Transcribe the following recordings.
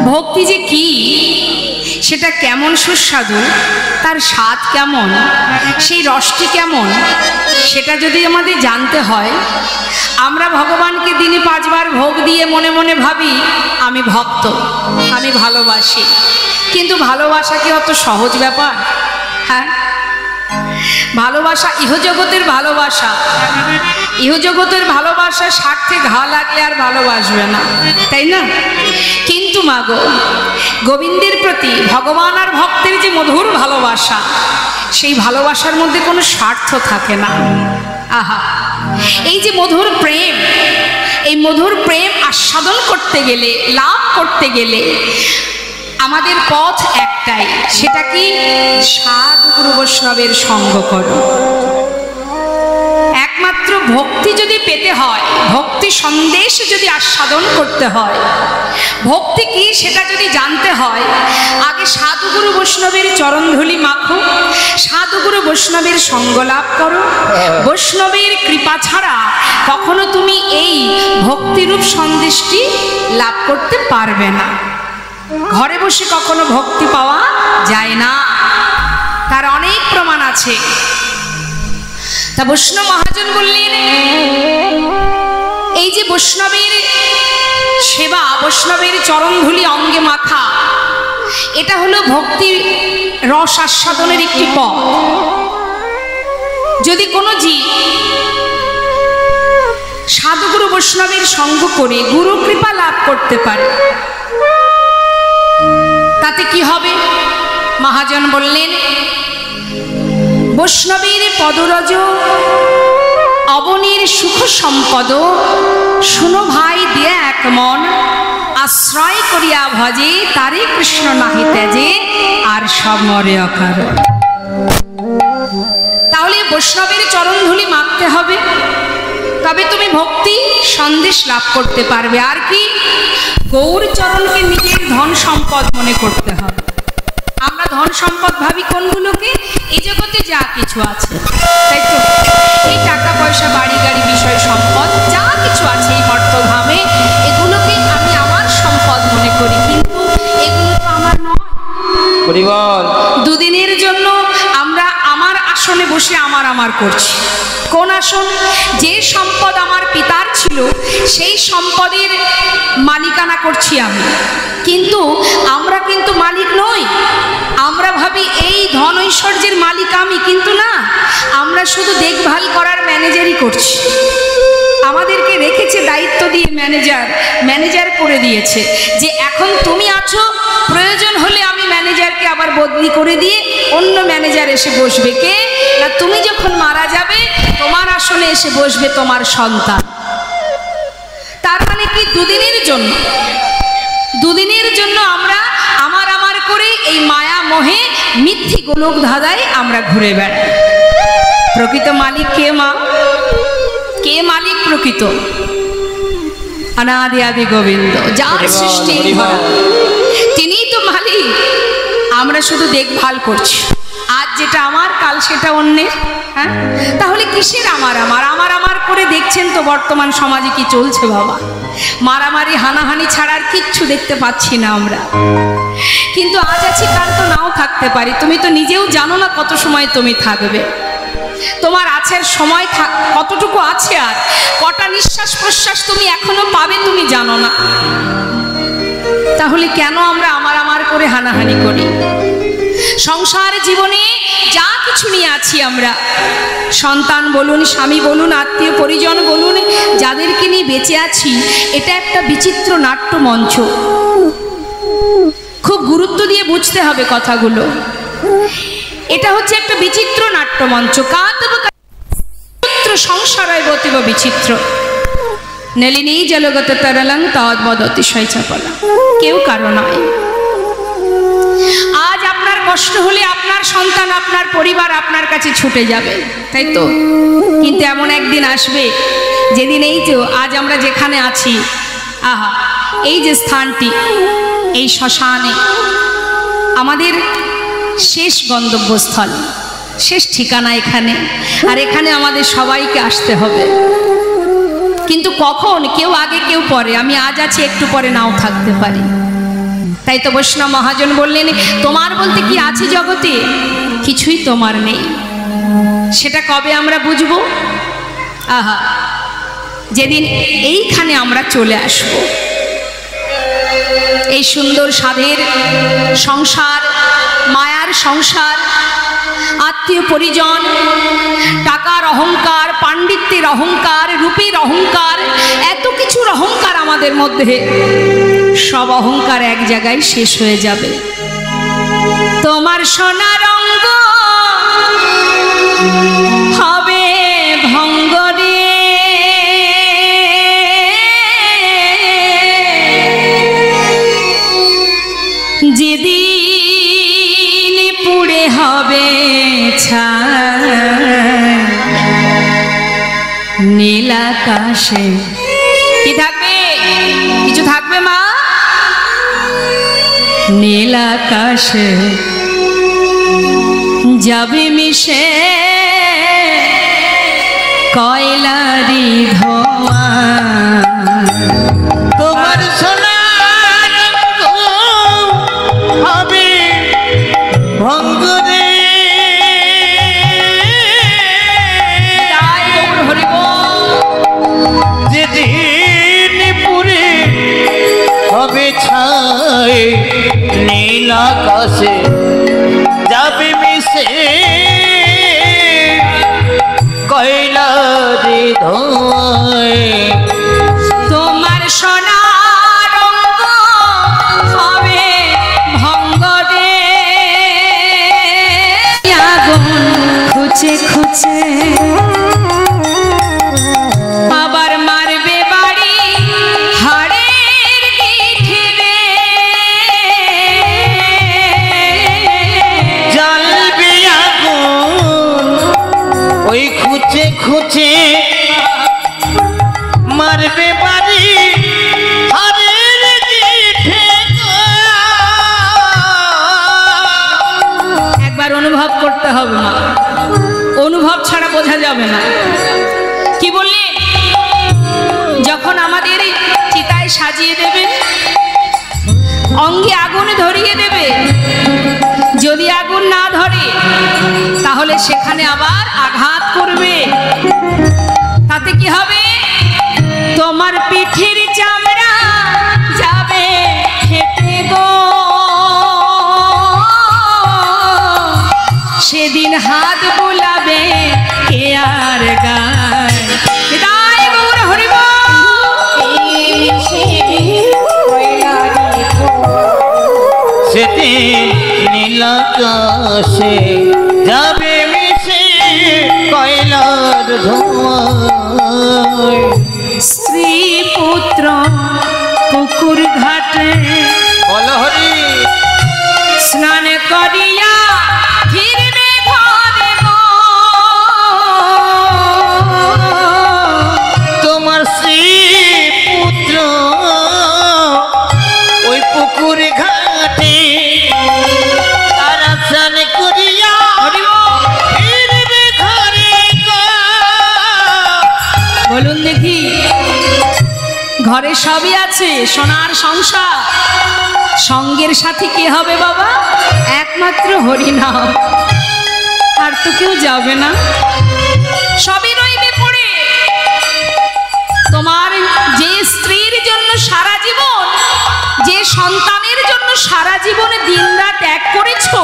ভক্তি যে কি, সেটা কেমন সুস্বাদু, তার স্বাদ কেমন, সেই রসটি কেমন, সেটা যদি আমাদের জানতে হয়, আমরা ভগবানকে দিনে 5 বার ভোগ দিয়ে মনে মনে ভাবি আমি ভক্ত, আমি ভালোবাসি। কিন্তু ভালোবাসা কি অত সহজ ব্যাপার? হ্যাঁ, ভালোবাসা ইহজগতের ভালোবাসা, ইহজগতের ভালোবাসা স্বার্থে ঘা লাগলে আর ভালোবাসবে না, তাই না? কিন্তু মাগো, গোবিন্দের প্রতি ভগবান আর ভক্তের যে মধুর ভালোবাসা, সেই ভালোবাসার মধ্যে কোনো স্বার্থ থাকে না। আহা, এই যে মধুর প্রেম, এই মধুর প্রেম আস্বাদন করতে গেলে, লাভ করতে গেলে আমাদের পথ একটাই, সেটা কি? সাধু গুরু বৈষ্ণবের সঙ্গ করো। একমাত্র ভক্তি যদি পেতে হয়, ভক্তি সন্দেশ যদি আস্বাদন করতে হয়, ভক্তি কি সেটা যদি জানতে হয়, আগে সাধুগুরু বৈষ্ণবের চরণধূলি মাখো, সাধুগুরু বৈষ্ণবের সঙ্গ লাভ করো। বৈষ্ণবের কৃপা ছাড়া কখনো তুমি এই ভক্তিরূপ সন্দেশটি লাভ করতে পারবে না। ঘরে বসে কখনো ভক্তি পাওয়া যায় না, তার অনেক প্রমাণ আছে। তা বৈষ্ণব মহাজন বললেন, এই যে বৈষ্ণবের সেবা, বৈষ্ণবের চরণধূলি অঙ্গে মাখা, এটা হলো ভক্তি রস আস্বাদনের একটি পথ। যদি কোনো জীব সাধুগুরু বৈষ্ণবের সঙ্গ করে গুরু কৃপা লাভ করতে পারে, তাতে কি হবে? মহাজন বললেন, বৈষ্ণবের পদরজ অবনীর সুখ সম্পদ, শুনো ভাই দিয়ে এক মন, আশ্রয় করিয়া ভজে তারে কৃষ্ণ নাহি তেজে, আর সব মরে অকারণ। তাহলে বৈষ্ণবের চরণধূলি মাখতে হবে, তবে তুমি ভক্তি সন্দেশ লাভ করতে পারবে। আর কি? গৌর চরণকে নিজের ধন সম্পদ মনে করতে হবে। আমরা ধন সম্পদ ভাবি কোনগুলোকে? এই জগতে যা কিছু আছে, তাই তো? এই টাকা পয়সা, বাড়ি গাড়ি, বিষয় সম্পদ যা কিছু আছে এই মর্তধামে, এগুলোকে আমি আমার সম্পদ মনে করি, কিন্তু এগুলো তো আমার নয়। দুদিনের জন্য আমরা আমার আসনে বসে আমার করছি। কোন আসন? যে সম্পদ আমার পিতার ছিল, সেই সম্পদের মালিকানা করছি আমি, কিন্তু আমরা কিন্তু মালিক নই। আমরা ভাবি এই ধন ঐশ্বর্যের মালিক আমি, কিন্তু না, আমরা শুধু দেখভাল করার ম্যানেজারই করছি। আমাদেরকে রেখেছে দায়িত্ব দিয়ে ম্যানেজার করে দিয়েছে, যে এখন তুমি আছো, প্রয়োজন হলে আমি ম্যানেজারকে আবার বদলি করে দিয়ে অন্য ম্যানেজার এসে বসবে। কে? না, তুমি যখন মারা যাবে তোমার আসনে এসে বসবে তোমার সন্তান। তার মানে কি? দুদিনের জন্য আমরা আমার করে এই মায়া মোহে মিথ্যি গোলক ধাঁধায় আমরা ঘুরে বেড়াই। প্রকৃত মালিক কে? মা কে মালিক প্রকৃত? অনাদি আদি গোবিন্দ, যার সৃষ্টি তিনিই তো মালিক। আমরা শুধু দেখভাল করছি, আজ যেটা আমার কাল সেটা অন্যের। হ্যাঁ, তাহলে কিসের আমার করে দেখছেন তো বর্তমান সমাজে কি চলছে বাবা? মারামারি হানাহানি ছাড়া আর কিচ্ছু দেখতে পাচ্ছি না আমরা। কিন্তু আজ আছি, কাল তো নাও থাকতে পারি। তুমি তো নিজেও জানো না কত সময় তুমি থাকবে, তোমার আছের সময় কতটুকু আছে, আর কটা নিঃশ্বাস প্রশ্বাস তুমি এখনো পাবে তুমি জানো না। তাহলে কেন আমরা আমার করে হানাহানি করি? সংসার জীবনে যা কিছু নিয়ে আছি আমরা, সন্তান বলুন, স্বামী বলুন, আত্মীয় পরিজন বলুন, যাদেরকে নিয়ে বেঁচে আছি, এটা একটা বিচিত্র নাট্য মঞ্চ। খুব গুরুত্ব দিয়ে বুঝতে হবে কথাগুলো। এটা হচ্ছে একটা বিচিত্র নাট্যমঞ্চ। সংসারয় গতিব বিচিত্র, নলিনী জলগত তরলং তদ্বদ অতিশয় চপলা। কেউ কারো নয়। আজ আপনার কষ্ট হলে আপনার সন্তান, আপনার পরিবার আপনার কাছে ছুটে যাবে, তাই তো? কিন্তু এমন একদিন আসবে যেদিন এই যে আজ আমরা যেখানে আছি, আহা, এই যে স্থানটি, এই শ্মশানে আমাদের শেষ গন্তব্যস্থল, শেষ ঠিকানা এখানে। আর এখানে আমাদের সবাইকে আসতে হবে। কিন্তু কখন? কেউ আগে কেউ পরে। আমি আজ আছি, একটু পরে নাও থাকতে পারি। তাই তো বৈষ্ণব মহাজন বললেন, তোমার বলতে কি আছে জগতে? কিছুই তোমার নেই। সেটা কবে আমরা বুঝবো? আহা, যেদিন এইখানে আমরা চলে আসব। এই সুন্দর সাধের সংসার, মায়ার সংসার, আত্মীয় পরিজন, টাকার অহংকার, পাণ্ডিত্যের অহংকার, রূপের অহংকার, এত কিছুর অহংকার আমাদের মধ্যে, সব অহংকার এক জায়গায় শেষ হয়ে যাবে। তোমার সোনার অঙ্গ হবে ভঙ্গ রে, যেদিন পুড়ে হবে ছাই, নীল আকাশে কি থাকবে? কিছু থাকবে মা? নীল আকাশে যাবে মিশে কয়লারি ধোঁয়া। তোমার সোনার হবে ভঙ্গ রে, যেদিন পুরে হবে ছাই, নীল আকাশে যাবে মিশে কয়লারি ধোঁয়ায়। তোমার সোনার অঙ্গ হবে ভঙ্গ রে, আগুন খুঁজে খুঁজে আবার মারবে বাড়ি হাড়ের গিঠে রে, জ্বলবে আগুন ওই খুঁজে খুঁজে, মারবে বাড়ি হাড়ের গিঠে। একবার অনুভব করতে হবে মা, অনুভব ছাড়া বোঝা যাবে না। কি বললি? যখন আমাদের চিতায় সাজিয়ে দেবেন, অঙ্গে আগুন ধরিয়ে দেবে, যদি আগুন না ধরে তাহলে সেখানে আবার আঘাত করবে। তাতে কি হবে? তোমার পিঠের চামড়া যাবে ফেটে গো, সেদিন হাত বুলাবে কে আর গায়। বিদায় গৌর হরি সেদিন নীল আকাশে যাবে মিশে কয়লার ধোঁয়ায়। স্ত্রী পুত্র পুকুর ঘাটে বল হরি স্নান করিয়া ফিরবে ঘরে গো, তোমার শ্রী পুত্র ওই পুকুর ঘাটে তারা স্নান করিয়া ফিরবে ঘরে গো। বলুন দেখি, ঘরে সবই আছে, সোনার সংসার, সঙ্গের সাথে কে হবে বাবা? একমাত্র হরিনাম, আর তো কেউ যাবে না, সবই রইবে পড়ে। তোমার যে স্ত্রীর জন্য সারা জীবন, যে সন্তানের জন্য সারা জীবন দিনরাত ত্যাগ করেছো,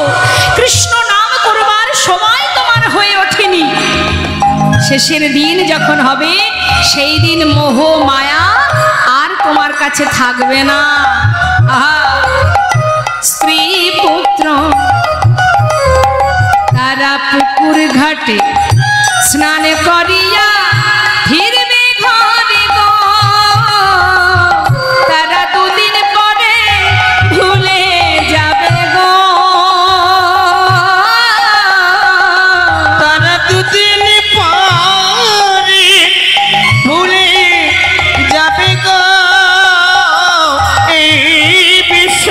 কৃষ্ণ নাম করবার সময় তোমার হয়ে ওঠেনি, শেষের দিন যখন হবে সেই দিন মোহ মায়া আর তোমার কাছে থাকবে না। আহা, স্ত্রী পুত্র তারা পুকুর ঘাটে স্নান করিয়া ফিরবে ঘরে গো, তারা দুদিন পরে ভুলে যাবে গো, তারা দুদিন পরে ভুলে যাবে গো। এই বিশ্ব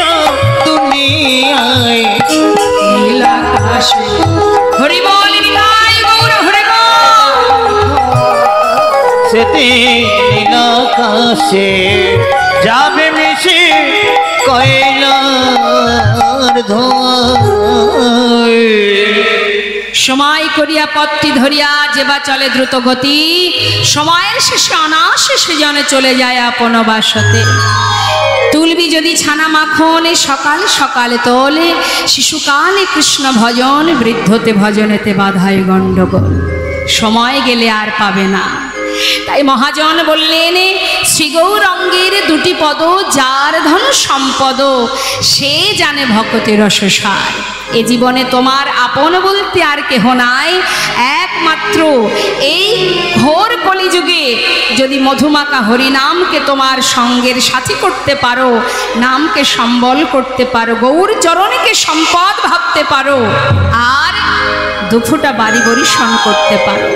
দুনিয়ায় নীল আকাশে হরি বল নিতাই গৌর হরি বল। সেদিন নীল আকাশে যাবে মিশে কয়লার ধোঁয়ায়। সময় করিয়া পথটি ধরিয়া যেবা চলে দ্রুত গতি, সময়ের শেষে অনাশেষে জনে চলে যায় আপন বাসতে। তুলবি যদি ছানা মাখন সকাল সকালে তোলে, শিশুকালে কৃষ্ণ ভজন, বৃদ্ধতে ভজনেতে বাধায় গণ্ডগোল। সময় গেলে আর পাবে না। তাই মহাজন বললেন, শ্রী গৌরাঙ্গের দুটি পদ যার ধন সম্পদ, সে জানে ভক্তের রসসার। এ জীবনে তোমার আপন বলতে আর কেহ নাই, একমাত্র এই ঘোর কলিযুগে যদি মধুমাকা হরিনামকে তোমার সঙ্গের সাথী করতে পারো, নামকে সম্বল করতে পারো, গৌর চরণকে সম্পদ ভাবতে পারো, আর দুফোঁটা বাড়ি বরিশন করতে পারো,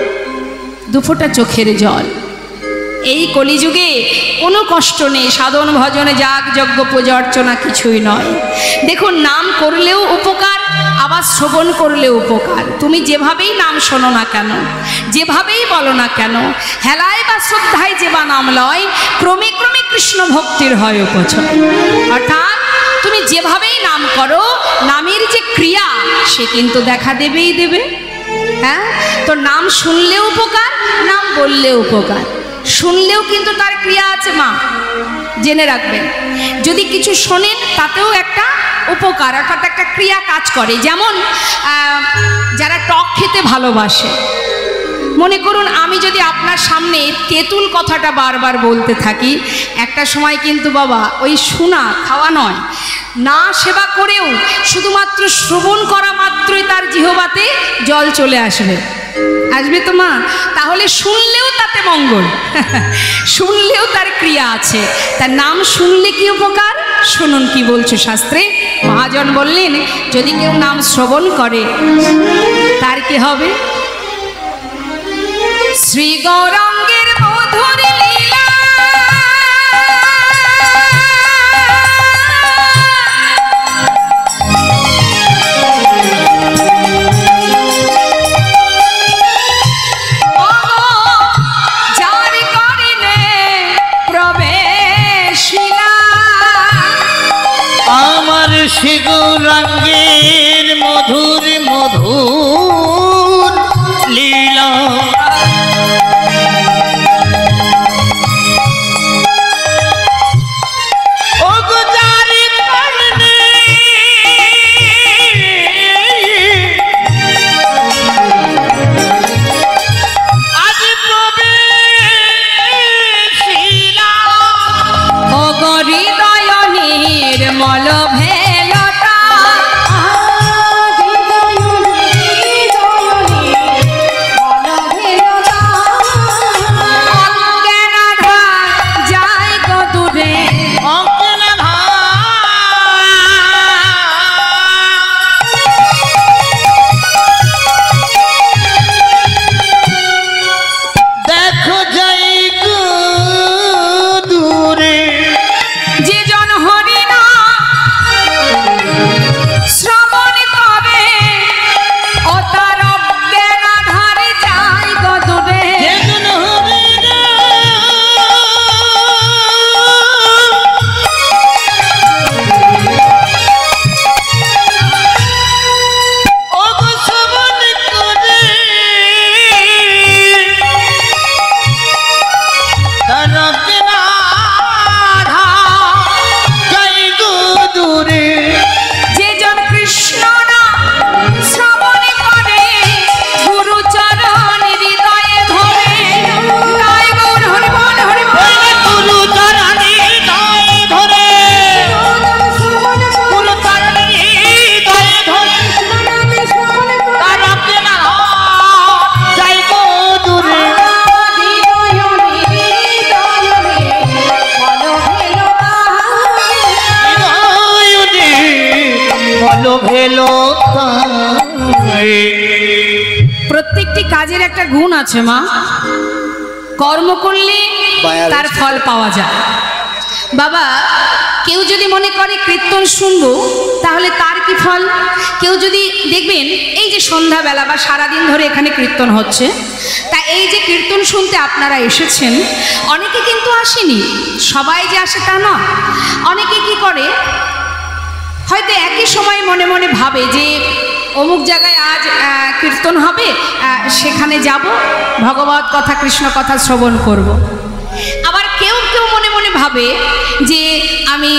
দুফোঁটা চোখের জল। এই কলিযুগে কোনো কষ্ট নেই, সাধন ভজনে যাগ যজ্ঞ পূজা অর্চনা কিছুই নয়। দেখুন, নাম করলেও উপকার, আবার শ্রবণ করলেও উপকার। তুমি যেভাবেই নাম শোনো না কেন, যেভাবেই বলো না কেন, হেলায় বা শ্রদ্ধায় যে বা নাম লয়, ক্রমে ক্রমে কৃষ্ণ ভক্তির হয় উপচয়। অর্থাৎ তুমি যেভাবেই নাম করো, নামের যে ক্রিয়া সে কিন্তু দেখা দেবেই দেবে। হ্যাঁ, তো নাম শুনলেও উপকার, নাম বললেও উপকার। শুনলেও কিন্তু তার ক্রিয়া আছে মা, জেনে রাখবেন। যদি কিছু শোনেন তাতেও একটা উপকার, অর্থাৎ একটা ক্রিয়া কাজ করে। যেমন যারা টক খেতে ভালোবাসে, মনে করুন আমি যদি আপনার সামনে তেঁতুল কথাটা বারবার বলতে থাকি, একটা সময় কিন্তু বাবা ওই শোনা খাওয়া নয়, না সেবা করেও শুধুমাত্র শ্রবণ করা মাত্রই তার জিহ্বাতে জল চলে আসবে। আসবে তো মা? তাহলে শুনলেও তাতে মঙ্গল, শুনলেও তার ক্রিয়া আছে। তার নাম শুনলে কি উপকার, শুনুন কি বলছে শাস্ত্রে। মহাজন বললেন, যদি কেউ নাম শ্রবণ করে তার কি হবে? শ্রী গৌরাঙ্গের মধুর লীলা, যার করিলে প্রবেশিলা, আমার শ্রী গৌরাঙ্গের মধুর মধুর লীলা। প্রত্যেকটি কাজের একটা গুণ আছে মা, কর্ম করলে তার ফল পাওয়া যায়। বাবা কেউ যদি মনে করে কীর্তন শুনবো তাহলে তার কি ফল? কেউ যদি দেখবেন এই যে সন্ধ্যাবেলা বা সারাদিন ধরে এখানে কীর্তন হচ্ছে, তা এই যে কীর্তন শুনতে আপনারা এসেছেন, অনেকে কিন্তু আসেনি, সবাই যে আসে তা না। অনেকে কি করে, হয়তো একই সময় মনে মনে ভাবে যে অমুক জায়গায় আজ কীর্তন হবে, সেখানে যাব, ভগবত কথা কৃষ্ণ কথা শ্রবণ করব। আবার কেউ কেউ মনে মনে ভাবে যে আমি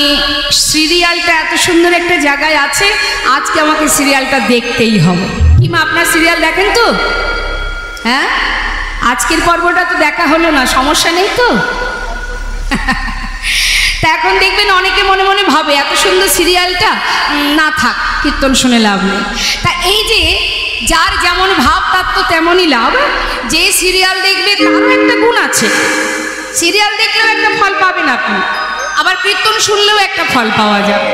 সিরিয়ালটা এত সুন্দর একটা জায়গায় আছে, আজকে আমাকে সিরিয়ালটা দেখতেই হবে। কিংবা আপনার সিরিয়াল দেখেন তো? হ্যাঁ, আজকের পর্বটা তো দেখা হলো না, সমস্যা নেই তো? তা এখন দেখবেন অনেকে মনে মনে ভাবে এত সুন্দর সিরিয়ালটা না থাক, কীর্তন শুনে লাভ নেই। তা এই যে যার যেমন ভাব তার তো তেমনই লাভ। যে সিরিয়াল দেখবে তারও একটা গুণ আছে, সিরিয়াল দেখলেও একটা ফল পাবেন আপনি, আবার কীর্তন শুনলেও একটা ফল পাওয়া যাবে।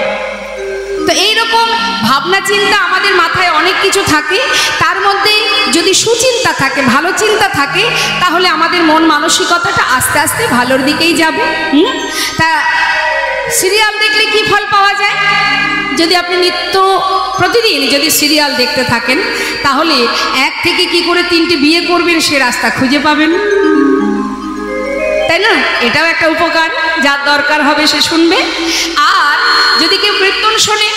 তো এইরকম ভাবনা চিন্তা আমাদের মাথায় অনেক কিছু থাকে, তার মধ্যে যদি সুচিন্তা থাকে, ভালো চিন্তা থাকে, তাহলে আমাদের মন মানসিকতাটা আস্তে আস্তে ভালোর দিকেই যাবে। তা সিরিয়াল দেখলে কি ফল পাওয়া যায়? যদি আপনি নিত্য প্রতিদিন যদি সিরিয়াল দেখতে থাকেন, তাহলে এক থেকে কি করে 3টে বিয়ে করবেন সে রাস্তা খুঁজে পাবেন, তাই না? এটাও একটা উপকার, যার দরকার হবে সে শুনবে। আর যদি কেউ কীর্তন শোনে,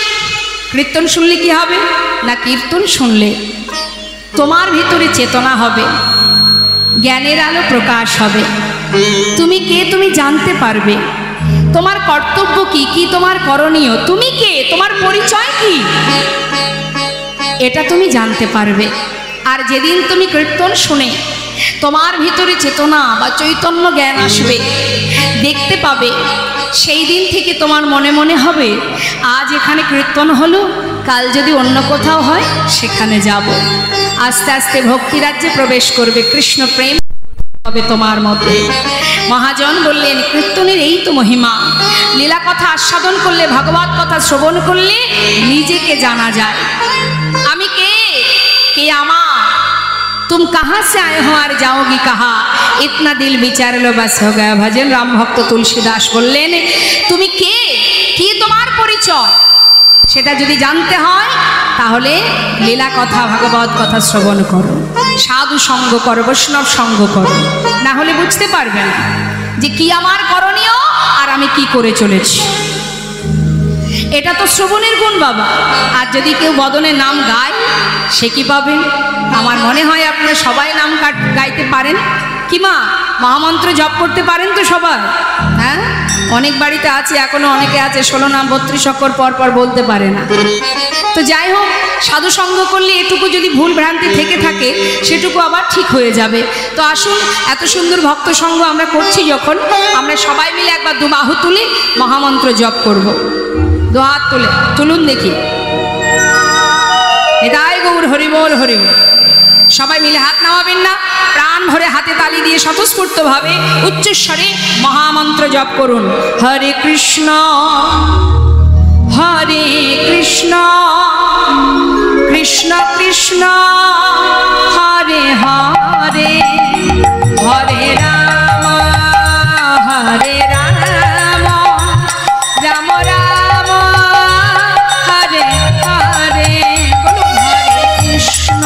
কীর্তন শুনলে কি হবে না, কীর্তন শুনলে তোমার ভিতরে চেতনা হবে, জ্ঞানের আলো প্রকাশ হবে, তুমি কে তুমি জানতে পারবে, তোমার কর্তব্য কি, কি তোমার করণীয়, তুমি কে, তোমার পরিচয় কি, এটা তুমি জানতে পারবে। আর যেদিন তুমি কীর্তন শুনে তোমার ভিতরে চেতনা বা চৈতন্য জ্ঞান আসবে, দেখতে পাবে, সেই দিন থেকে তোমার মনে মনে হবে আজ এখানে কীর্তন হলো, কাল যদি অন্য কোথাও হয় সেখানে যাব। আস্তে আস্তে ভক্তিরাজ্যে প্রবেশ করবে, কৃষ্ণ প্রেম হবে তোমার মধ্যে। মহাজন বললেন কীর্তনের এই তো মহিমা, লীলা কথা আস্বাদন করলে, ভাগবত কথা শ্রবণ করলে নিজেকে জানা যায়। আমি কে, কে আমার, तुम कहाँ से आए हो और जाओगी कहाँ, इतना दिल विचार लो बस हो गया भजन। राम भक्त तुलसीदास बोलें तुम के, कि तुम्हार परिचय সেটা যদি জানতে হয় তাহলে লীলা কথা ভাগবত কথা শ্রবণ করো, সাধু সঙ্গ করো, বৈষ্ণব সঙ্গ করো, না হলে বুঝতে পারবে না যে কি আমার করণীয় আর আমি কি করে চলেছি। এটা তো শ্রবণের গুণ বাবা। আর যদি কেউ বদনে নাম গায় সে কি পাবে? আমার মনে হয় আপনারা সবাই নাম গাইতে পারেন কি মা? মহামন্ত্র জপ করতে পারেন তো সবাই? হ্যাঁ, অনেক বাড়িতে আছে, এখনো অনেকে আছে 16 নাম 32 অক্ষর পর পর বলতে পারে না। তো যাই হোক, সাধু সঙ্গ করলে এটুকু যদি ভুল ভ্রান্তি থেকে থাকে সেটুকু আবার ঠিক হয়ে যাবে। তো আসুন, এত সুন্দর ভক্ত সঙ্গ আমরা করছি যখন, আমরা সবাই মিলে একবার 2 বাহু তুলে মহামন্ত্র জপ করব। 2 হাত তুলুন দেখি। নিতাই গৌর হরিবোল হরিবোল। সবাই মিলে হাত নামাবেন না, প্রাণ ভরে হাতে তালি দিয়ে স্বতঃস্ফূর্তভাবে উচ্চস্বরে মহামন্ত্র জপ করুন। হরে কৃষ্ণ হরে কৃষ্ণ কৃষ্ণ কৃষ্ণ হরে হরে, হরে রাম হরে রাম রাম রাম হরে হরে। বলুন হরে কৃষ্ণ।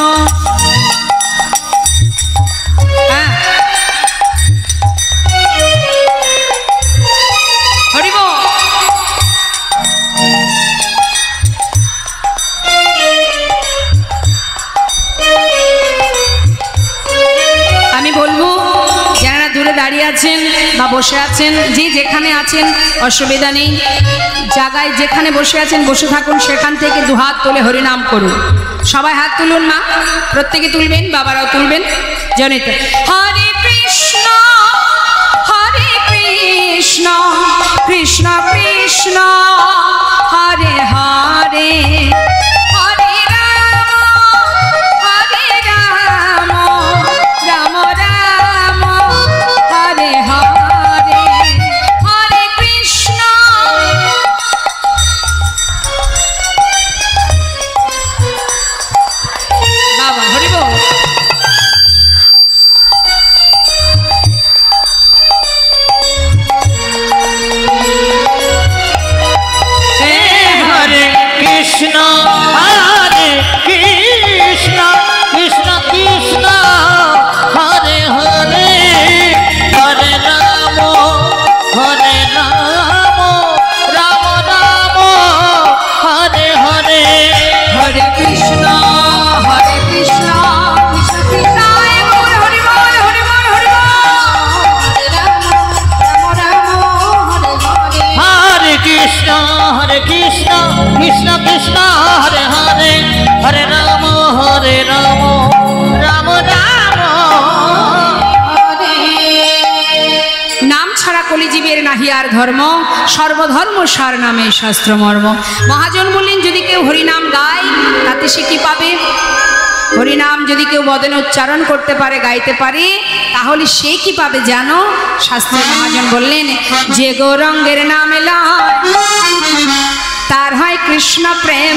দাঁড়িয়ে আছেন বা বসে আছেন, যে যেখানে আছেন অসুবিধা নেই, জায়গায় যেখানে বসে আছেন বসে থাকুন, সেখান থেকে 2 হাত তুলে হরিনাম করুন। সবাই হাত তুলুন মা, প্রত্যেকে তুলবেন, বাবারাও তুলবেন। জনিত হরে কৃষ্ণ কৃষ্ণ কৃষ্ণ হরে হরে, হরে রাম রাম রাম হরে হরে, হরে কৃষ্ণ। বাবা হরি বল। কৃষ্ণ কৃষ্ণ হরে হরে হরে রাম রাম রাম নাম ছাড়া কলিজীবের নাহি আর ধর্ম, সর্বধর্ম সার নামে শাস্ত্র মর্ম। মহাজন বললেন যদি কেউ হরিনাম গায় তাতে সে কি পাবে? হরিনাম যদি কেউ বদনে উচ্চারণ করতে পারে, গাইতে পারে, তাহলে সে কি পাবে জানো? শাস্ত্রের মহাজন বললেন যে গৌরঙ্গের নাম লয় তার হয় কৃষ্ণ প্রেম।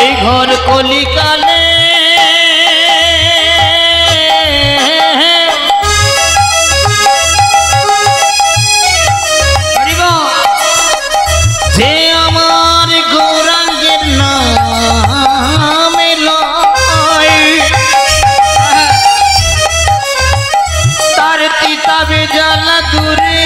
এই ঘর কলিকালে যে আমার গৌরাঙ্গের নাম লয় তার তিতাবে জ্বালা দূরে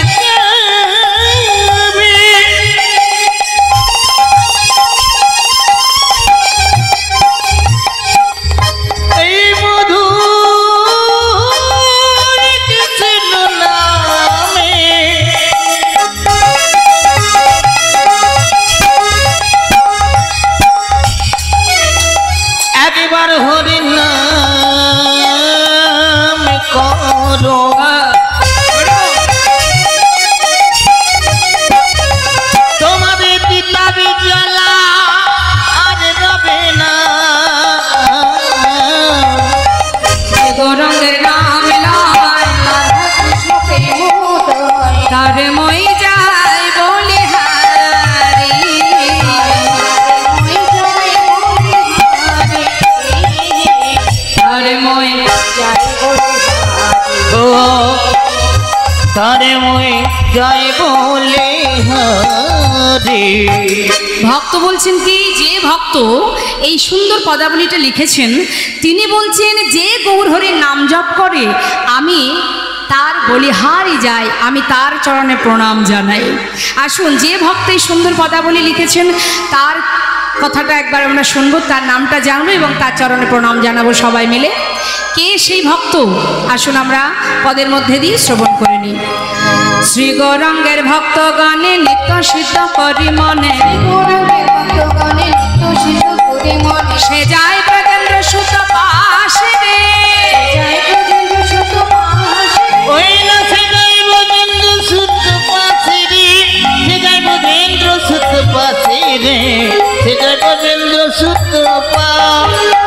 তারে মই যাই বলে হরে। ভক্ত বলছেন কি, যে ভক্ত এই সুন্দর পদাবলীটা লিখেছেন তিনি বলছেন যে গৌর হরির নাম জপ করে আমি তার বলিহারি যাই, আমি তার চরণে প্রণাম জানাই। আসুন, যে ভক্ত এই সুন্দর পদাবলী লিখেছেন তার কথাটা একবার আমরা শুনবো, তার নামটা জানবো এবং তার চরণে প্রণাম জানাবো সবাই মিলে। কে সেই ভক্ত আসুন আমরা পদের মধ্যে দিয়ে শ্রবণ করে নিই। শ্রী গৌরাঙ্গের ভক্তগণে নিত্য সিদ্ধ করি মনে, সে যায় ব্রজেন্দ্র সুত পাশে রে, ওই না সে যায় ব্রজেন্দ্র সুত পাশে রে, সে যায় ব্রজেন্দ্র সুত পাশে রে, সে যায় ব্রজেন্দ্র সুত পা।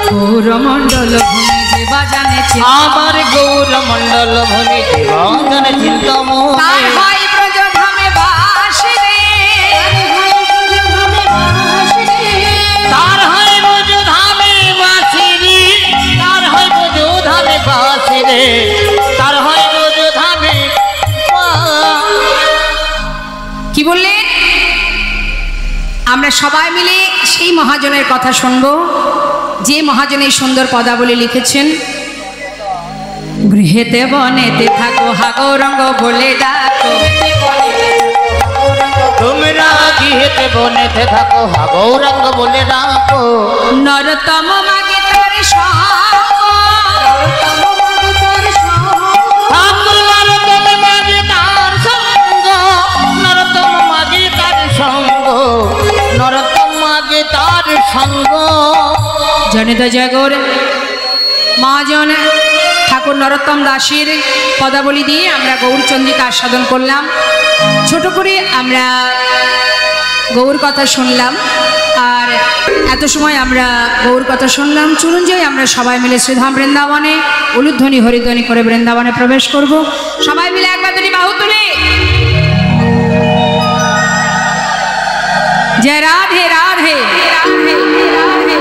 গৌরমণ্ডল ভূমি যে বাজানে আমার গৌরমণ্ডল ভূমি যে বাজানে চিন্তাময়, তার হয় ব্রজধামে বাস রে, তার হয় ব্রজধামে বাসি রে, তার হয় ব্রজধামে বাসি রে, তার হয় ব্রজধামে। কি বললেন? আমরা সবাই মিলে সেই মহাজনের কথা শুনবো যে মহাজন এই সুন্দর পদাবলী লিখেছেন। গৃহেতে বনেতে থাকো হা গৌরঙ্গ বলে ডাকো, তোমরা গৃহেতে বনেতে থাকো হা গৌরাঙ্গ বলে ডাকো, নরতম মাগে তার নরতম মাগে তার সঙ্গ, নরতম মাগে তার সঙ্গ। জনিত জগর মহাজন ঠাকুর নরোত্তম দাসের পদাবলী দিয়ে আমরা গৌরচন্দ্রিকা আস্বাদন করলাম। ছোট করে আমরা গৌর কথা শুনলাম, আর এত সময় আমরা গৌর কথা শুনলাম। চলুন যাই আমরা সবাই মিলে শ্রীধাম বৃন্দাবনে উলুধ্বনি হরিধ্বনি করে বৃন্দাবনে প্রবেশ করব। সবাই মিলে একবার দুটি বাহু তুলে জয় রাধে রাধে রাধে রাধে।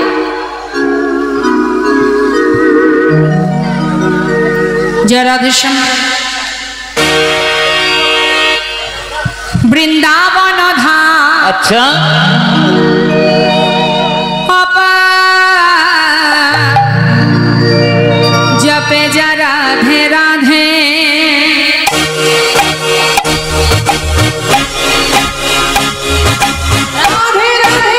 जय राधे श्याम। वृंदावन धाम अच्छा जपे जा राधे राधे राधे राधे।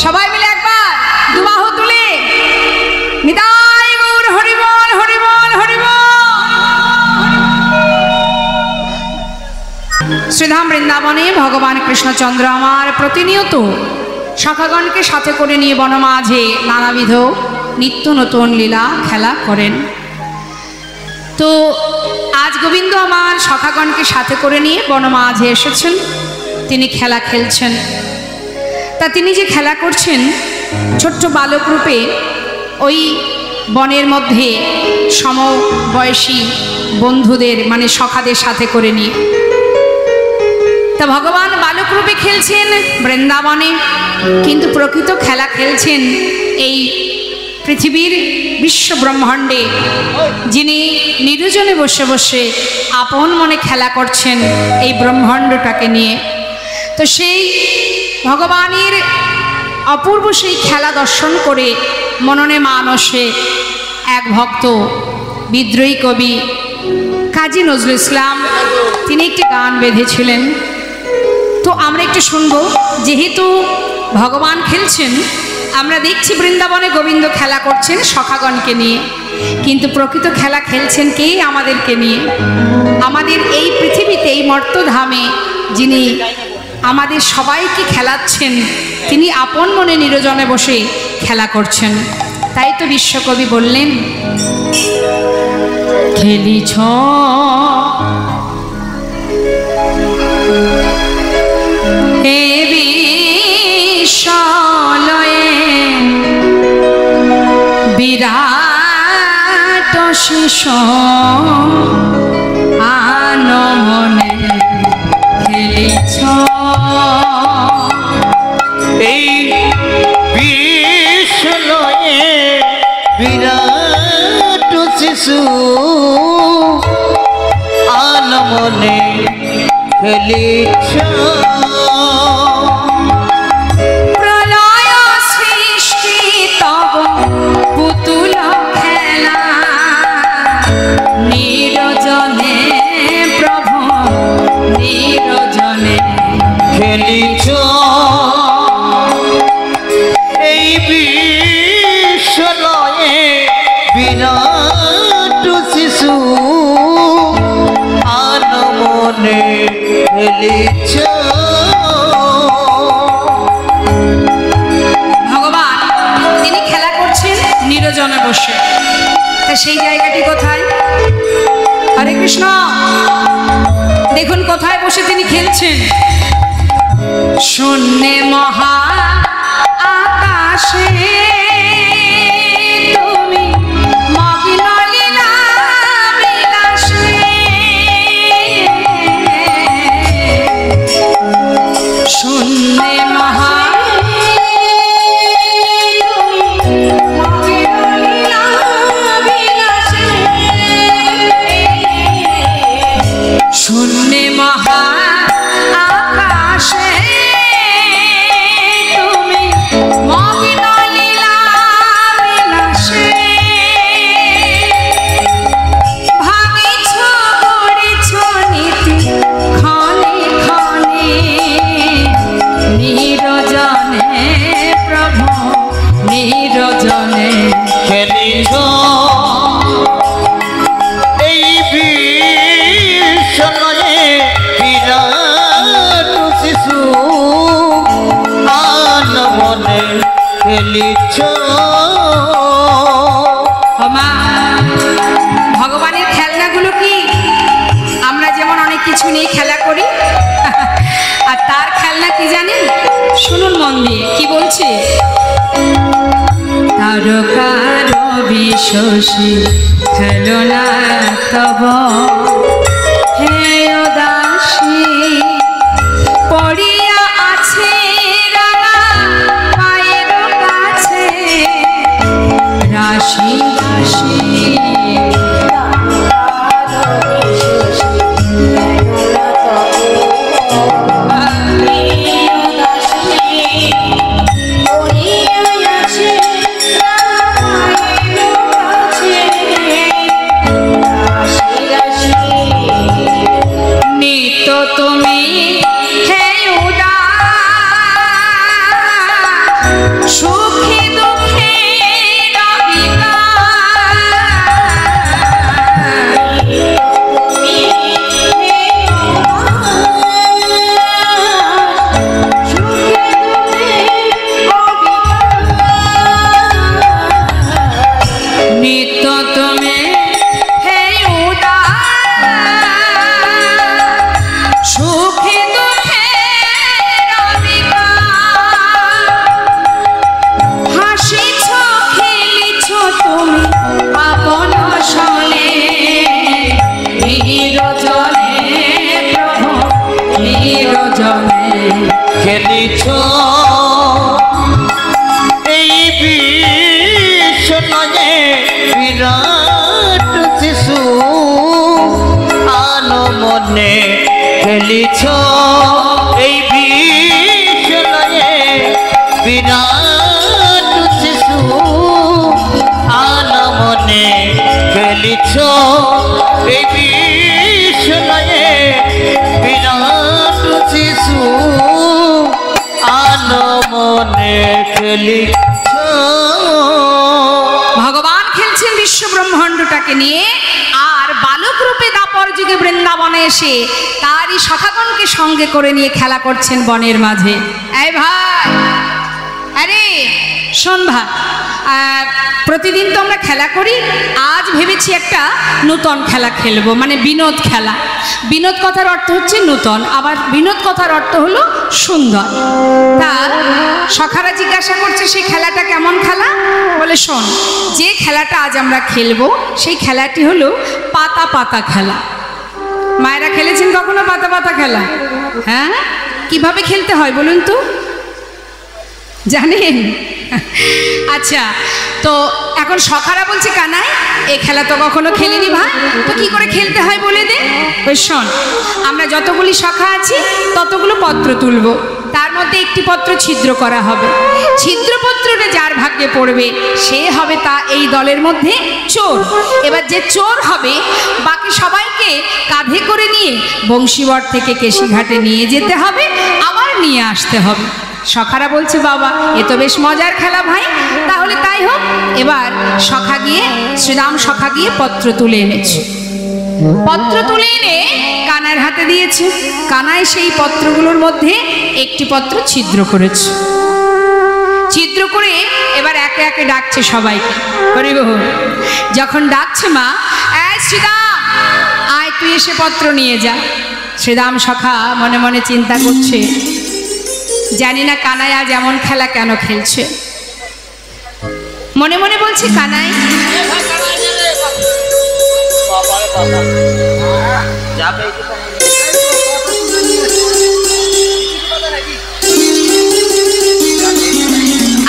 সবাই মিলে একবার দুবাহু তুলে নিতাই গৌর হরি বল হরি বল হরি বল। শ্রীধাম বৃন্দাবনে ভগবান কৃষ্ণচন্দ্র আমার প্রতিনিয়ত সখাগণকে সাথে করে নিয়ে বনমাঝে নানাবিধ নিত্য নতুন লীলা খেলা করেন। তো আজ গোবিন্দ আমার সখাগণকে সাথে করে নিয়ে বনমাঝে এসেছেন, তিনি খেলা খেলছেন। তা তিনি যে খেলা করছেন ছোট্ট বালক রূপে ওই বনের মধ্যে সমবয়সী বন্ধুদের মানে সখাদের সাথে করে নিয়ে। তা ভগবান বালক রূপে খেলছেন বৃন্দাবনে, কিন্তু প্রকৃত খেলা খেলছেন এই পৃথিবীর বিশ্ব ব্রহ্মাণ্ডে, যিনি নির্জনে বসে বসে আপন মনে খেলা করছেন এই ব্রহ্মাণ্ডটাকে নিয়ে। তো সেই ভগবানের অপূর্ব সেই খেলা দর্শন করে মননে মানসে এক ভক্ত বিদ্রোহী কবি কাজী নজরুল ইসলাম তিনি একটি গান বেঁধেছিলেন। তো আমরা একটু শুনবো। যেহেতু ভগবান খেলছেন, আমরা দেখছি বৃন্দাবনে গোবিন্দ খেলা করছেন সখাগণকে নিয়ে, কিন্তু প্রকৃত খেলা খেলছেন কে? আমাদেরকে নিয়ে। আমাদের এই পৃথিবীতে এই মর্তধামে যিনি আমাদের সবাইকে খেলাচ্ছেন, তিনি আপন মনে নিরজনে বসে খেলা করছেন। তাই তো বিশ্বকবি বললেন, খেলিছ এ বিশ্বলয়ে বিরাট শিশু আনমনে খেলিছ এই বিশ্বলয়ে বিরাট শিশু আনমনে খেলিছ। প্রলয় সৃষ্টি তব পুতুল খেলা নিরজনে প্রভু নিরজনে খেলিছ এই বিশ্বলয়ে বিরাট শিশু আনমনে খেলিছ। ভগবান তিনি খেলা করছেন নিরজনে বসে। তা সেই জায়গাটি কোথায়? হরে কৃষ্ণ। দেখুন কোথায় বসে তিনি খেলছেন। শূন্যে মহা আকাশে তুমি মগ্ন লীলা বিলাসে। শূন্যে মহা শূন্যে মহা আকাশে তুমি মগ্ন লীলা বিলাসে। ভাঙিছ গড়িছ নীতি ক্ষণে ক্ষণে নিরজনে প্রভু নিরজনে খেলিছ এই বিশ্বলয়ে বিরাট শিশু আনমনে খেলিছ। মা ভগবানের খেলনাগুলো কি? আমরা যেমন অনেক কিছু নিয়ে খেলা করি, আর তার খেলনা কি জানেন? শুনুন মন দিয়ে কি বলছে। তারকার বিশ্বসী খেলনা তব হে দাসী পড়িয়া আছে রাঙা পায়ের কাছে রাশি রাশি। রাশি সুখে দুঃখে নিত্য তুমি হে উদার সুখে দুঃখে হাসিছ খেলিছ তুমি আপন সনে নিরজনে প্রভু নিরজনে খেলিছ এই বিশ্বনয়ে বিরাট শিশু আনো মনে খেলিছ এই বিশ্বনয়ে বিরাট শিশু আনো মনে খেলিছ এই বিশ্বনয়ে বিরাট শিশু আনো মনে খেলিছ। ভগবান খেলছেন বিশ্ব ব্রহ্মাণ্ডটাকে নিয়ে, আর বালক রূপে দাপর যুগে বৃন্দাবনে এসে তারই সখাগণকে সঙ্গে করে নিয়ে খেলা করছেন বনের মাঝে। এই ভাই, আরে শোন ভাই, প্রতিদিন তো আমরা খেলা করি, আজ ভেবেছি একটা নূতন খেলা খেলবো, মানে বিনোদ খেলা। বিনোদ কথার অর্থ হচ্ছে নূতন, আবার বিনোদ কথার অর্থ হলো সুন্দর। তা সখারা জিজ্ঞাসা করছে সেই খেলাটা কেমন খেলা? বলে শোন, যে খেলাটা আজ আমরা খেলবো সেই খেলাটি হলো পাতা পাতা খেলা। মায়েরা খেলেছেন কখনো পাতা পাতা খেলা? হ্যাঁ, কিভাবে খেলতে হয় বলুন তো, জানেন? আচ্ছা, তো এখন সখারা বলছে কানাই এই খেলা তো কখনো খেলিনি ভাই, তো কি করে খেলতে হয় বলে দে। ওই শোন, আমরা যতগুলি সখা আছি ততগুলো পত্র তুলব, তার মধ্যে একটি পত্র ছিদ্র করা হবে। ছিদ্রপত্রটা যার ভাগ্যে পড়বে সে হবে তা এই দলের মধ্যে চোর। এবার যে চোর হবে বাকি সবাইকে কাঁধে করে নিয়ে বংশীবট থেকে কেশিঘাটে নিয়ে যেতে হবে, আবার নিয়ে আসতে হবে। সখারা বলছে বাবা এ তো বেশ মজার খেলা ভাই, তাহলে তাই হোক। এবার সখা গিয়ে, শ্রীরাম সখা গিয়ে পত্র তুলে এনেছে। পত্র তুলে এনে কানার হাতে দিয়েছে। কানাই সেই পত্রগুলোর মধ্যে একটি পত্র ছিদ্র করেছে। ছিদ্র করে এবার একে একে ডাকছে সবাইকে। হরি বল। যখন ডাকছে মা, এই শ্রীরাম আয় তুই এসে পত্র নিয়ে যা। শ্রীরাম সখা মনে মনে চিন্তা করছে, জানি না কানাই আজ এমন খেলা কেন খেলছে। মনে মনে বলছে কানাই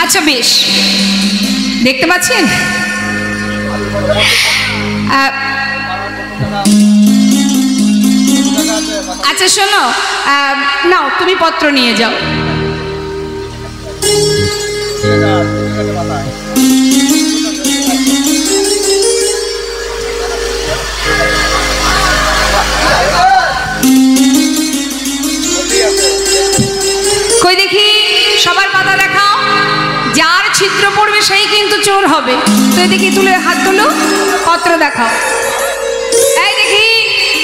আচ্ছা বেশ, দেখতে পাচ্ছেন? আচ্ছা শোনো, নাও তুমি পত্র নিয়ে যাও। কই দেখি সবার পাতা দেখাও, যার ছিদ্র পড়বে সেই কিন্তু চোর হবে। তো দেখি তুলে হাত তুলো, পত্র দেখাও। এই দেখি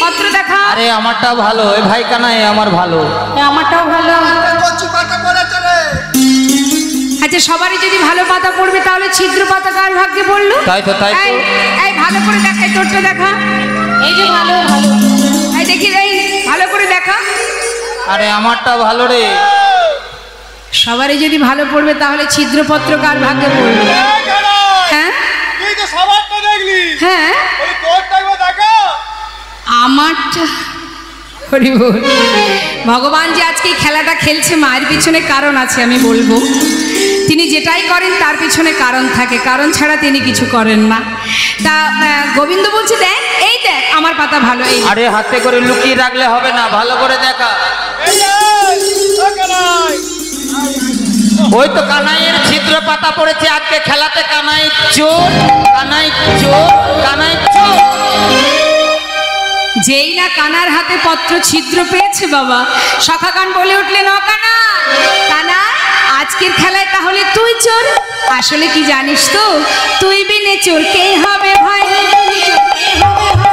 পত্র দেখা। আরে আমারটা ভালো, এ ভাই কানাই আমার ভালো। আমারটাও ভালো। আচ্ছা সবারই যদি ভালো পাতা পড়বে তাহলে ছিদ্র পাতা কার ভাগ্যে পড়লো? তাই তো, তাই তো। এই ভালো করে দেখাই, তোরটা দেখা। এই যে ভালো ভালো, এই দেখি এই ভালো করে দেখা। আরে আমারটা ভালো রে। সবারই যদি ভালো পড়বে তাহলে ছিদ্রপত্র কার ভাগ্যে পড়বে? হ্যাঁ হ্যাঁ, আমারটা। হরি বল। ভগবান যে আজকে এই খেলাটা খেলছে মায়ের পিছনে কারণ আছে, আমি বলবো। তিনি যেটাই করেন তার পিছনে কারণ থাকে, কারণ ছাড়া তিনি কিছু করেন না। তা গোবিন্দ বলছে দেখ, এই দেখ আমার পাতা ভালো। এই আরে হাতে করে লুকিয়ে রাখলে হবে না, ভালো করে দেখা। ওই তো কানাইয়ের ছিদ্র পাতা পড়েছে আজকে খেলাতে। কানাই চোর, কানাই চোর, কানাই চোর। যেই না কানার হাতে পত্র ছিদ্র পেয়েছে বাবা, সখাগান বলে উঠলেন, ও কানা, কানা আজকের খেলায় তাহলে তুই চোর। আসলে কি জানিস তো, তুই বিনে চোর কে হবে ভাই,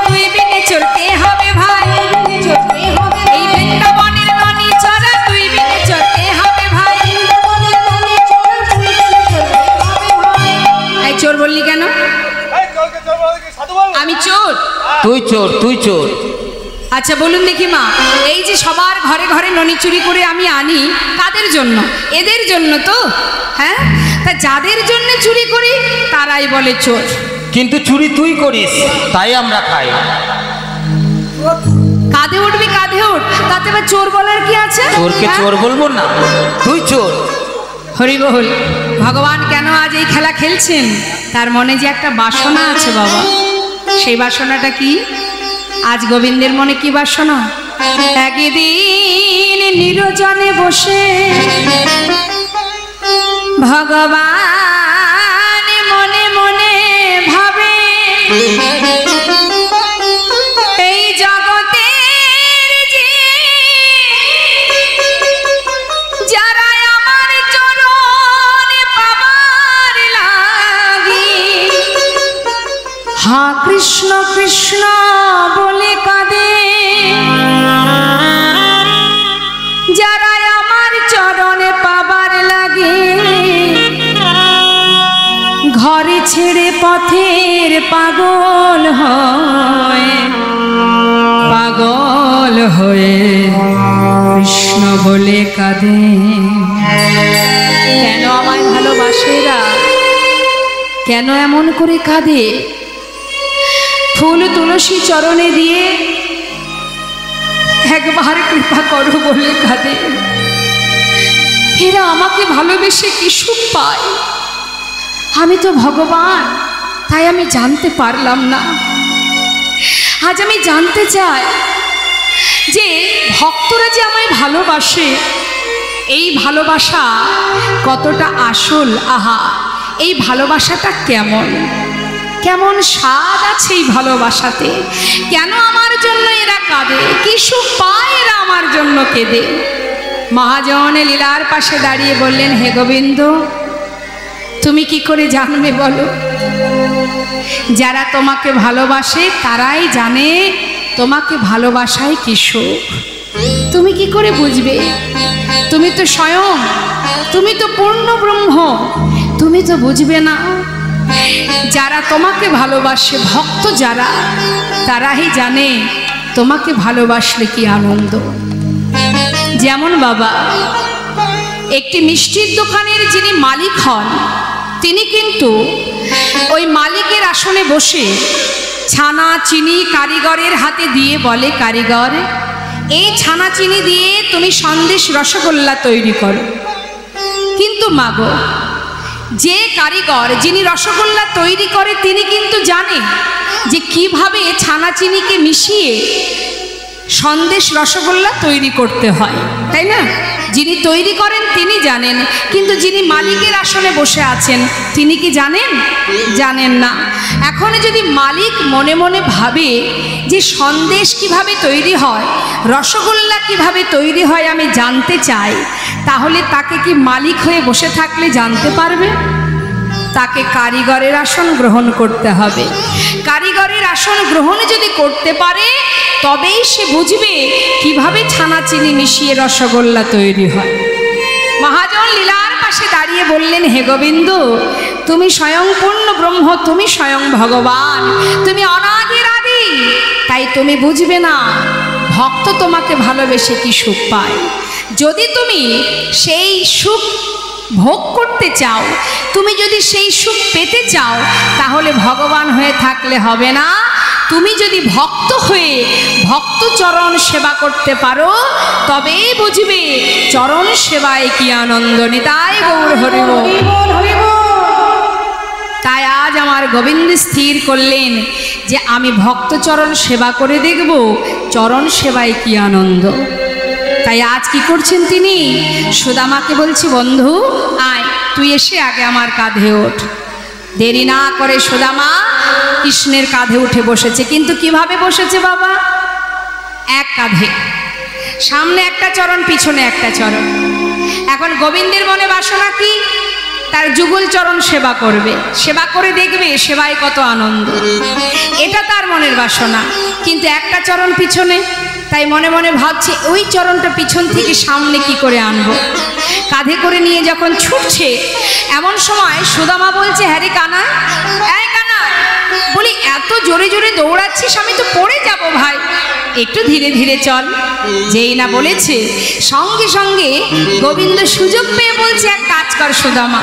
তুই বিনে চোর কে হবে ভাই, এই বৃন্দাবনের ননি চোরা, তুই বিনে চোর কে হবে ভাই। এই চোর বললি কেন? আমি চোর? তুই চোর, তুই চোর। আচ্ছা বলুন দেখি মা, এই যে সবার ঘরে ঘরে ননি চুরি করে আমি আনি, কাদের জন্য? এদের জন্য তো, হ্যাঁ? তা যাদের জন্য চুরি করি তারাই বলে চোর। কিন্তু চুরি তুই করিস, তাই আমরা খাই। কাঁধে উঠবি, কাঁধে উঠ, তাতে আবার চোর বলার কি আছে? চোরকে চোর বলবো না, তুই চোর। হরি বল। ভগবান কেন আজ এই খেলা খেলছেন? তার মনে যে একটা বাসনা আছে বাবা। সেই বাসনাটা কি? আজ গোবিন্দের মনে কি বাসনা? একদিন নিরজনে বসে ভগবান মনে মনে ভাবে, এই জগতের যে যারা আমার চরণে পাবার লাগি, হা কৃষ্ণ কৃষ্ণ বলে কাঁদে, যারা আমার চরণে পাবার লাগে, ঘরে ছেড়ে পথের পাগল হয়, পাগল হয়ে কৃষ্ণ বলে কাঁদে। কেন আমায় ভালোবাসেরা? কেন এমন করে কাঁদে? ফুল তুলসী চরণে দিয়ে একবার কৃপা করো বলে কাঁদে। এরা আমাকে ভালোবেসে কি সুখ পায়? আমি তো ভগবান, তাই আমি জানতে পারলাম না। আজ আমি জানতে চাই যে ভক্তরা যে আমায় ভালোবাসে, এই ভালোবাসা কতটা আসল। আহা, এই ভালোবাসাটা কেমন, কেমন স্বাদ আছে এই ভালোবাসাতে? কেন আমার জন্য এরা কাঁদে? কি সুখ পায় এরা আমার জন্য কেঁদে? মহাজন লীলার পাশে দাঁড়িয়ে বললেন, হে গোবিন্দ, তুমি কি করে জানবে বলো? যারা তোমাকে ভালোবাসে তারাই জানে তোমাকে ভালোবাসায় কি সুখ। তুমি কি করে বুঝবে? তুমি তো স্বয়ং, তুমি তো পূর্ণ ব্রহ্ম, তুমি তো বুঝবে না। যারা তোমাকে ভালোবাসে, ভক্ত যারা, তারাই জানে তোমাকে ভালোবাসলে কি আনন্দ। যেমন বাবা, একটি মিষ্টির দোকানের যিনি মালিক হন, তিনি কিন্তু ওই মালিকের আসনে বসে ছানা চিনি কারিগরের হাতে দিয়ে বলে, কারিগর, এই ছানা চিনি দিয়ে তুমি সন্দেশ রসগোল্লা তৈরি করো। কিন্তু মাগো, যে কারিগর যিনি রসগোল্লা তৈরি করে তিনি কিন্তু জানেন যে কিভাবে ছানা চিনিকে মিশিয়ে সন্দেশ রসগোল্লা তৈরি করতে হয়, তাই না? যিনি তৈরি করেন তিনি জানেন, কিন্তু যিনি মালিকের আসনে বসে আছেন তিনি কি জানেন? জানেন না। এখন যদি মালিক মনে মনে ভাবে যে সন্দেশ কিভাবে তৈরি হয়, রসগোল্লা কিভাবে তৈরি হয় আমি জানতে চাই, তাহলে তাকে কি মালিক হয়ে বসে থাকলে জানতে পারবে? তাকে কারিগরের আসন গ্রহণ করতে হবে। কারিগরের আসন গ্রহণ যদি করতে পারে তবেই সে বুঝবে কিভাবে ছানা চিনি মিশিয়ে রসগোল্লা তৈরি হয়। মহাজন লীলার পাশে দাঁড়িয়ে বললেন, হে গোবিন্দ, তুমি স্বয়ং পূর্ণ ব্রহ্ম, তুমি স্বয়ং ভগবান, তুমি অনাদির আদি, তাই তুমি বুঝবে না ভক্ত তোমাকে ভালোবেসে কি সুখ পায়। যদি তুমি সেই সুখ ভোগ করতে চাও, তুমি যদি সেই সুখ পেতে চাও, তাহলে ভগবান হয়ে থাকলে হবে না। তুমি যদি ভক্ত হয়ে ভক্ত চরণ সেবা করতে পারো তবেই বুঝবে চরণ সেবায় কি আনন্দ। নিতাই গৌর হরি বল। তাই আজ আমার গোবিন্দ স্থির করলেন যে আমি ভক্ত চরণ সেবা করে দেখব চরণ সেবায় কি আনন্দ। তাই আজ কি করছেন তিনি? সুদামাকে বলছি, বন্ধু আয়, তুই এসে আগে আমার কাঁধে ওঠ। দেরি না করে সুদামা কৃষ্ণের কাঁধে উঠে বসেছে। কিন্তু কিভাবে বসেছে বাবা? এক কাঁধে, সামনে একটা চরণ, পিছনে একটা চরণ। এখন গোবিন্দের মনে বাসনা কি? তার যুগল চরণ সেবা করবে, সেবা করে দেখবে সেবায় কত আনন্দ, এটা তার মনের বাসনা। কিন্তু একটা চরণ পিছনে, তাই মনে মনে ভাবছে ওই চরণটা পিছন থেকে সামনে কি করে আনবো। কাঁধে করে নিয়ে যখন ছুটছে, এমন সময় সুদামা বলছে, হ্যাঁ রে কানা, এই কানা, বলি এত জোরে জোরে দৌড়াচ্ছিস, আমি তো পড়ে যাব ভাই, একটু ধীরে ধীরে চল। যেই না বলেছে, সঙ্গে সঙ্গে গোবিন্দ সুযোগ পেয়ে বলছে, এক কাজ কর সুদামা,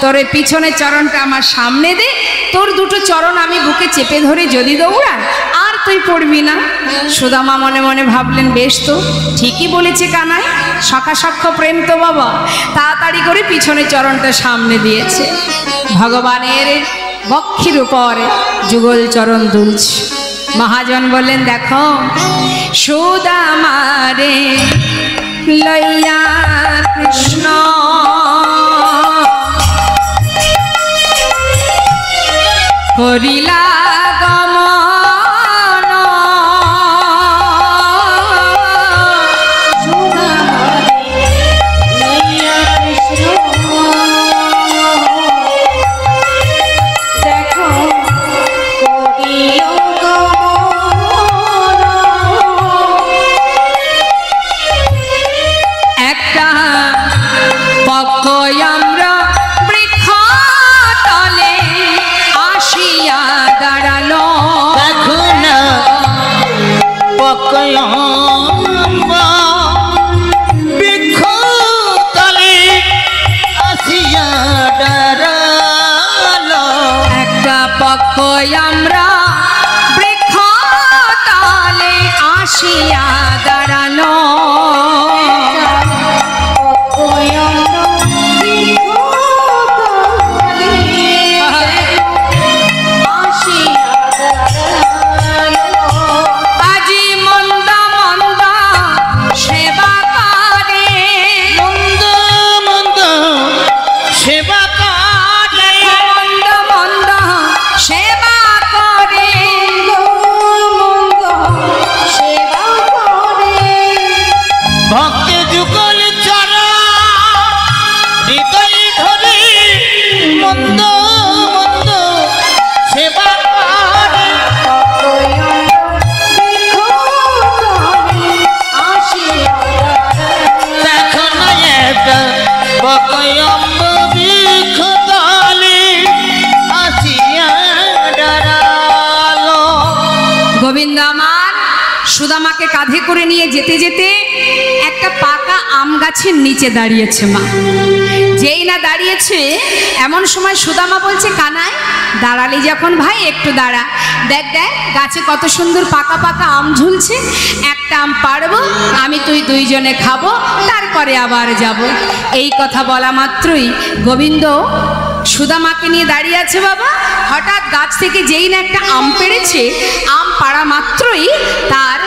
তোর পিছনের চরণটা আমার সামনে দে, তোর দুটো চরণ আমি বুকে চেপে ধরে যদি দৌড়াই আর তুই পড়বি না। সুদামা মনে মনে ভাবলেন, বেশ তো, ঠিকই বলেছে কানাই, সখাসক্ষ প্রেম তো বাবা। তাড়াতাড়ি করে পিছনের চরণটা সামনে দিয়েছে, ভগবানের বক্ষের উপর যুগল চরণ দুলছে। মহাজন বললেন, দেখো সুদামারে লইয়া কৃষ্ণ করিলা গমন, দেখো একটা পক্ষ আমরা বৃক্ষ তলে আসিয়া দাঁড়ালো, দেখো না পক্ষ বৃক্ষ তলে আসিয়া দাঁড়ালো, একটা পক্ষ আমরা বৃক্ষ তলে আসিয়া দাঁড়ালো, আজি মন্দ মন্দ সেবা করে, মন্দ মন্দ সেবা করে, মন্দ মন্দ সেবা করে, ভক্তে যুগল চরণ হৃদয় ধরে মন্দ মন্দ সেবা করে, দেখো না একটা বকয়ম্ব বৃক্ষ তলে আসিয়া দাঁড়ালো। গোবিন্দ আমার সুদামাকে কাঁধে করে নিয়ে যেতে যেতে একটা পাকা আম গাছের নিচে দাঁড়িয়েছে মা। যেই না দাঁড়িয়েছে, এমন সময় সুদামা বলছে, কানাই দাঁড়ালি যখন ভাই একটু দাঁড়া, দেখ দেখ গাছে কত সুন্দর পাকা পাকা আম ঝুলছে, একটা আম পাড়বো আমি তুই দুইজনে খাবো, তারপরে আবার যাব। এই কথা বলা মাত্রই গোবিন্দ সুদামাকে নিয়ে দাঁড়িয়ে আছে বাবা। হঠাৎ গাছ থেকে যেই না একটা আম পেড়েছে, আম পাড়া মাত্রই তার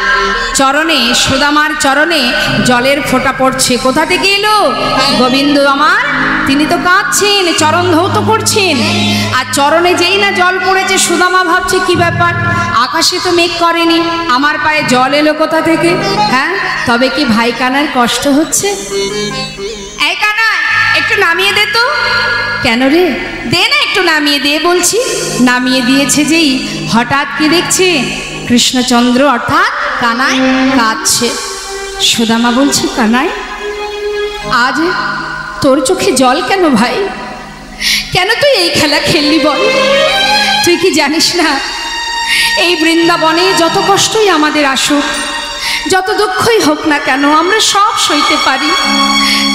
চরণে, সুদামার চরণে জলের ফোঁটা পড়ছে। কোথা থেকে এলো? গোবিন্দ আমার, তিনি তো কাঁদছেন, চরণ ধৌত করছেন, আর চরণে যেই না জল পড়েছে, সুদামা ভাবছে কি ব্যাপার, আকাশে তো মেঘ করেনি, আমার পায়ে জল এলো কোথা থেকে? হ্যাঁ, তবে কি ভাই কানার কষ্ট হচ্ছে? এই কানা, একটু নামিয়ে দে তো। কেন রে? দে না, একটু নামিয়ে দে বলছি। নামিয়ে দিয়েছে যেই, হঠাৎ কি দেখছে, কৃষ্ণচন্দ্র অর্থাৎ কানাই কাঁদছে। সুদামা বলছে, কানাই আজ তোর চোখে জল কেন ভাই? কেন তুই এই খেলা খেললি বল? তুই কি জানিস না, এই বৃন্দাবনে যত কষ্টই আমাদের আসুক, যত দুঃখই হোক না কেন, আমরা সব সইতে পারি,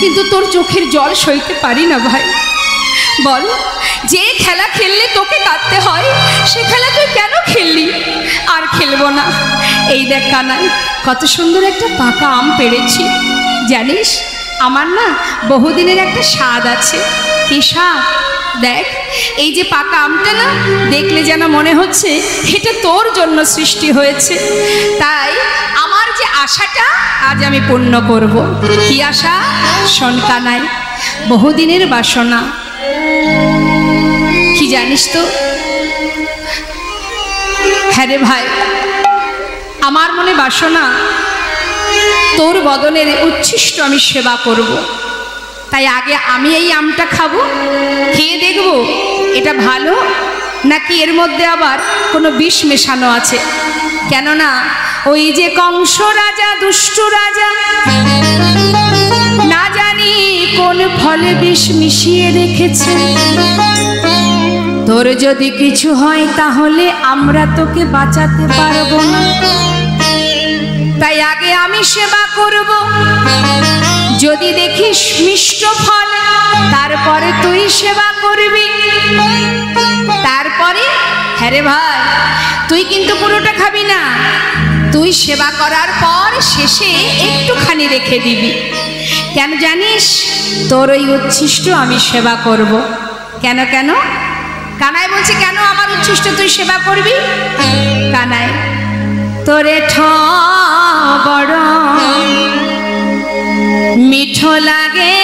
কিন্তু তোর চোখের জল সইতে পারি না ভাই। বল, যে খেলা খেললে তোকে কাঁদতে হয়, সে খেলা তুই কেন খেললি? আর খেলবো না। এই দেখ কানাই, কত সুন্দর একটা পাকা আম পেড়েছি, জানিস আমার না বহুদিনের একটা স্বাদ আছে। কি স্বাদ? দেখ, এই যে পাকা আমটা না, দেখলে যেন মনে হচ্ছে এটা তোর জন্য সৃষ্টি হয়েছে। তাই আমার যে আশাটা আজ আমি পূর্ণ করব। কি আশা? শোন কানাই, বহুদিনের বাসনা কি জানিস তো? হ্যাঁ রে ভাই, আমার মনে বাসনা তোর বদনের উচ্ছিষ্ট আমি সেবা করব। তাই আগে আমি এই আমটা খাবো, খেয়ে দেখব এটা ভালো নাকি এর মধ্যে আবার কোনো বিষ মেশানো আছে। কেননা ওই যে কংস রাজা, দুষ্ট রাজা, না জানি কোন ফলে বিষ মিশিয়ে রেখেছে। তোর যদি কিছু হয় তাহলে আমরা তোকে বাঁচাতে পারবো না। তাই আগে আমি সেবা করব, যদি দেখিস মিষ্ট ফল তারপরে তুই সেবা করবি। তারপরে হ্যাঁ রে ভাই, তুই কিন্তু পুরোটা খাবি না, তুই সেবা করার পর শেষে একটুখানি রেখে দিবি। কেন জানিস? তোর ওই উচ্ছিষ্ট আমি সেবা করব। কেন কেন? কানাই বলছে, কেন আমার উচ্ছিষ্ট তুই সেবা করবি? কানাই, তোরে বড় মিঠো লাগে